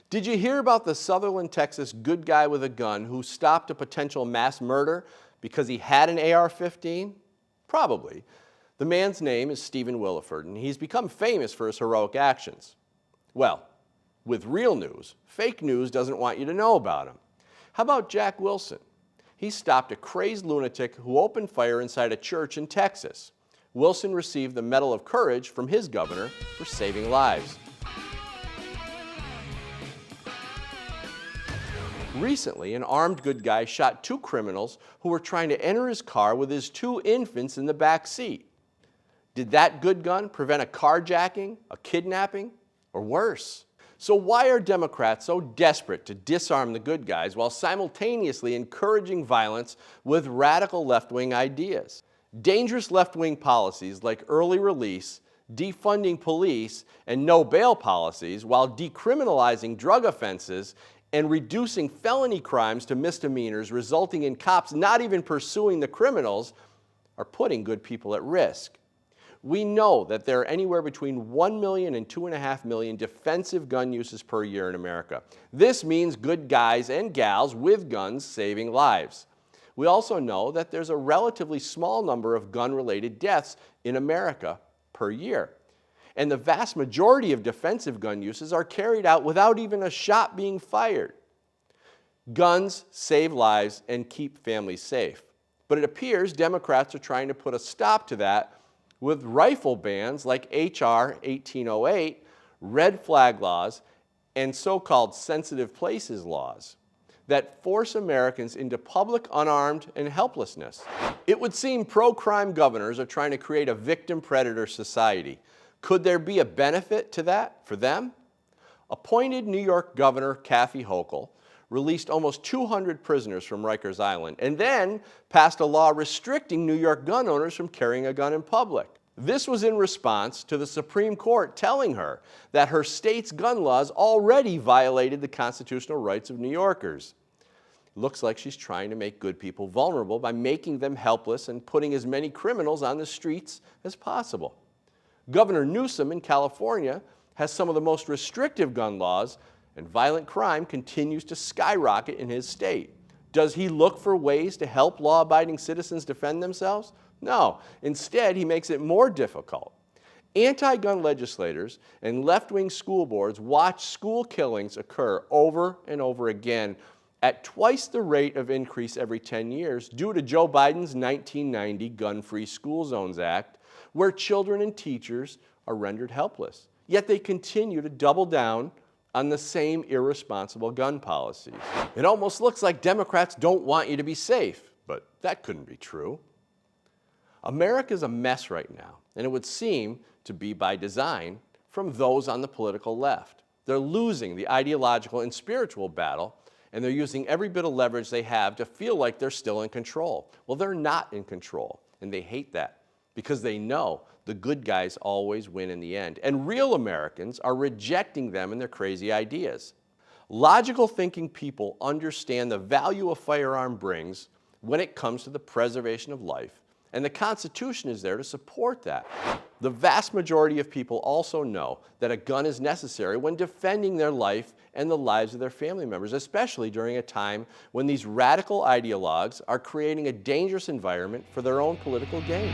Did you hear about the Sutherland, Texas good guy with a gun who stopped a potential mass murder because he had an AR-15? Probably. The man's name is Stephen Willeford, and he's become famous for his heroic actions. Well, with real news, fake news doesn't want you to know about him. How about Jack Wilson? He stopped a crazed lunatic who opened fire inside a church in Texas. Wilson received the Medal of Courage from his governor for saving lives. Recently, an armed good guy shot two criminals who were trying to enter his car with his two infants in the back seat. Did that good gun prevent a carjacking, a kidnapping, or worse? So why are Democrats so desperate to disarm the good guys while simultaneously encouraging violence with radical left-wing ideas? Dangerous left-wing policies like early release, defunding police, and no bail policies, while decriminalizing drug offenses and reducing felony crimes to misdemeanors, resulting in cops not even pursuing the criminals, are putting good people at risk. We know that there are anywhere between 1 million and 2.5 million defensive gun uses per year in America. This means good guys and gals with guns saving lives. We also know that there's a relatively small number of gun-related deaths in America per year. And the vast majority of defensive gun uses are carried out without even a shot being fired. Guns save lives and keep families safe. But it appears Democrats are trying to put a stop to that with rifle bans like H.R. 1808, red flag laws, and so-called sensitive places laws that force Americans into public unarmed and helplessness. It would seem pro-crime governors are trying to create a victim-predator society. Could there be a benefit to that for them? Appointed New York Governor Kathy Hochul released almost 200 prisoners from Rikers Island and then passed a law restricting New York gun owners from carrying a gun in public. This was in response to the Supreme Court telling her that her state's gun laws already violated the constitutional rights of New Yorkers. It looks like she's trying to make good people vulnerable by making them helpless and putting as many criminals on the streets as possible. Governor Newsom in California has some of the most restrictive gun laws, and violent crime continues to skyrocket in his state. Does he look for ways to help law-abiding citizens defend themselves? No. Instead, he makes it more difficult. Anti-gun legislators and left-wing school boards watch school killings occur over and over again at twice the rate of increase every 10 years due to Joe Biden's 1990 Gun-Free School Zones Act, where children and teachers are rendered helpless. Yet they continue to double down on the same irresponsible gun policies. It almost looks like Democrats don't want you to be safe, but that couldn't be true. America's a mess right now, and it would seem to be by design from those on the political left. They're losing the ideological and spiritual battle, and they're using every bit of leverage they have to feel like they're still in control. Well, they're not in control, and they hate that because they know the good guys always win in the end, and real Americans are rejecting them and their crazy ideas. Logical thinking people understand the value a firearm brings when it comes to the preservation of life, and the Constitution is there to support that. The vast majority of people also know that a gun is necessary when defending their life and the lives of their family members, especially during a time when these radical ideologues are creating a dangerous environment for their own political gain.